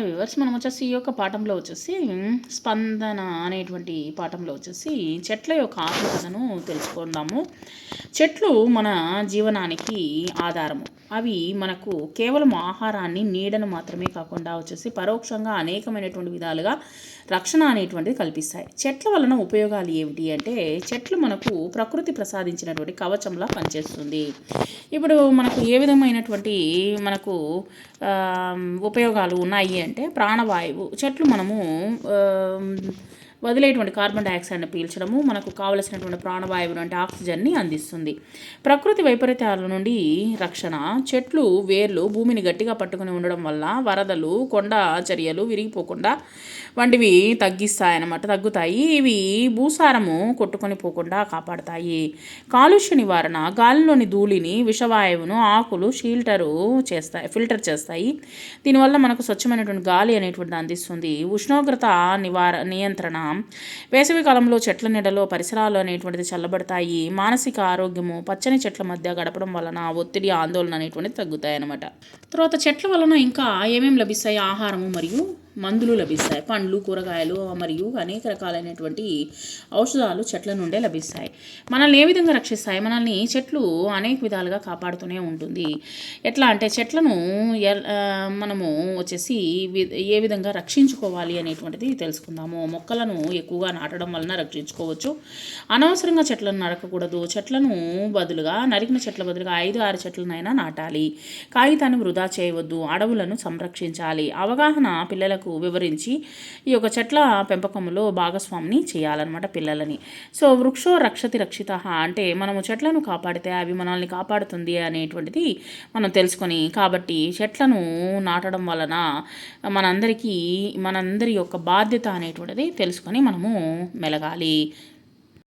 Viewers మనం వచ్చేసి ఈ యొక్క పాఠంలో వచ్చేసి స్పందన అనేటువంటి పాఠంలో వచ్చేసి చెట్ల యొక్క ఆత్మకథను తెలుసుకుందాము. చెట్లు మన జీవనానికి ఆధారము. అవి మనకు కేవలం ఆహారాన్ని, నీడను మాత్రమే కాకుండా వచ్చేసి పరోక్షంగా అనేకమైనటువంటి విధాలుగా రక్షణ అనేటువంటిది కల్పిస్తాయి. చెట్ల వలన ఉపయోగాలు ఏమిటి అంటే, చెట్లు మనకు ప్రకృతి ప్రసాదించినటువంటి కవచంలా పనిచేస్తుంది. ఇప్పుడు మనకు ఏ విధమైనటువంటి మనకు ఉపయోగాలు ఉన్నాయి అంటే, ప్రాణవాయువు చెట్లు మనము వదిలేటువంటి కార్బన్ డైఆక్సైడ్ని పీల్చడము, మనకు కావలసినటువంటి ప్రాణవాయువును అంటే ఆక్సిజన్ని అందిస్తుంది. ప్రకృతి వైపరీత్యాల నుండి రక్షణ. చెట్లు వేర్లు భూమిని గట్టిగా పట్టుకుని ఉండడం వల్ల వరదలు, కొండ చర్యలు విరిగిపోకుండా వంటివి తగ్గుతాయి. ఇవి భూసారము కొట్టుకొని పోకుండా కాపాడుతాయి. కాలుష్య నివారణ. గాలిలోని ధూళిని, విషవాయువును ఆకులు ఫిల్టర్ చేస్తాయి. దీనివల్ల మనకు స్వచ్ఛమైనటువంటి గాలి అనేటువంటిది అందిస్తుంది. ఉష్ణోగ్రత నియంత్రణ. వేసవి కాలంలో చెట్ల నీడలో పరిసరాలు అనేటువంటిది చల్లబడతాయి. మానసిక ఆరోగ్యము. పచ్చని చెట్ల మధ్య గడపడం వలన ఒత్తిడి, ఆందోళన అనేటువంటిది తగ్గుతాయి అన్నమాట. తర్వాత చెట్ల వలన ఇంకా ఏమేమి లభిస్తాయి? ఆహారము మరియు మందులు లభిస్తాయి. పండ్లు, కూరగాయలు మరియు అనేక రకాలైనటువంటి ఔషధాలు చెట్ల నుండే లభిస్తాయి. మనల్ని ఏ విధంగా రక్షిస్తాయి? మనల్ని చెట్లు అనేక విధాలుగా కాపాడుతూనే ఉంటుంది. ఎట్లా అంటే, చెట్లను మనము వచ్చేసి ఏ విధంగా రక్షించుకోవాలి అనేటువంటిది తెలుసుకుందాము. మొక్కలను ఎక్కువగా నాటడం వలన రక్షించుకోవచ్చు. అనవసరంగా చెట్లను నరకకూడదు. నరికిన చెట్ల బదులుగా 5-6 చెట్లనైనా నాటాలి. కాగితాన్ని వృధా చేయవద్దు. అడవులను సంరక్షించాలి. అవగాహన. పిల్లలకు వివరించి ఈ యొక్క చెట్ల పెంపకంలో భాగస్వామిని చేయాలన్నమాట పిల్లలని. సో వృక్షో రక్షతి రక్షితః అంటే, మనము చెట్లను కాపాడితే అవి మనల్ని కాపాడుతుంది అనేటువంటిది మనం తెలుసుకొని, కాబట్టి చెట్లను నాటడం వలన మనందరి యొక్క బాధ్యత అనేటువంటిది తెలుసుకొని మనము మెలగాలి.